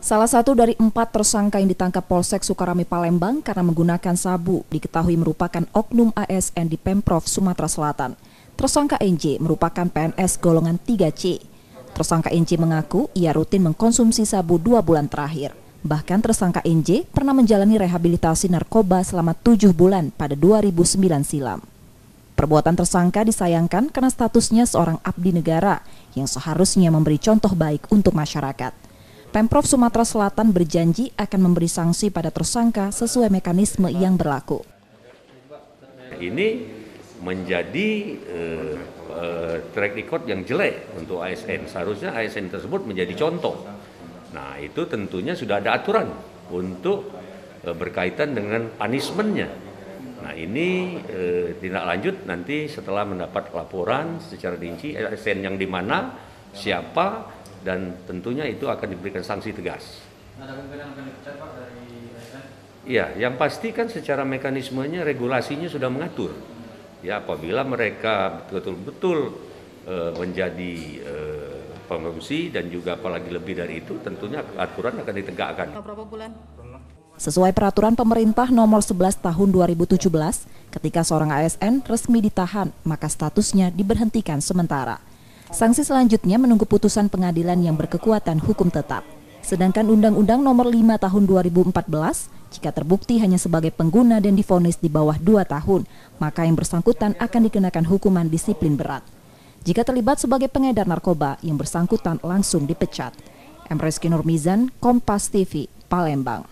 Salah satu dari 4 tersangka yang ditangkap Polsek Sukarami Palembang karena menggunakan sabu diketahui merupakan oknum ASN di Pemprov Sumatera Selatan. Tersangka NJ merupakan PNS golongan 3C. Tersangka NJ mengaku ia rutin mengkonsumsi sabu 2 bulan terakhir. Bahkan tersangka NJ pernah menjalani rehabilitasi narkoba selama 7 bulan pada 2009 silam. Perbuatan tersangka disayangkan karena statusnya seorang abdi negara yang seharusnya memberi contoh baik untuk masyarakat. Pemprov Sumatera Selatan berjanji akan memberi sanksi pada tersangka sesuai mekanisme yang berlaku. Ini menjadi track record yang jelek untuk ASN. Seharusnya ASN tersebut menjadi contoh. Nah, itu tentunya sudah ada aturan untuk berkaitan dengan punishment-nya. Nah, ini tindak lanjut nanti setelah mendapat laporan secara rinci ASN yang di mana, siapa, dan tentunya itu akan diberikan sanksi tegas. Ada kemungkinan akan dipecat Pak dari ASN? Iya, yang pasti kan secara mekanismenya regulasinya sudah mengatur. Ya, apabila mereka betul-betul menjadi pengungsi dan juga apalagi lebih dari itu, tentunya aturan akan ditegakkan. Berapa bulan? Sesuai peraturan pemerintah nomor 11 tahun 2017, ketika seorang ASN resmi ditahan, maka statusnya diberhentikan sementara. Sanksi selanjutnya menunggu putusan pengadilan yang berkekuatan hukum tetap. Sedangkan Undang-Undang Nomor 5 Tahun 2014, jika terbukti hanya sebagai pengguna dan divonis di bawah 2 tahun, maka yang bersangkutan akan dikenakan hukuman disiplin berat. Jika terlibat sebagai pengedar narkoba, yang bersangkutan langsung dipecat. Emreski Nurmizan, Kompas TV, Palembang.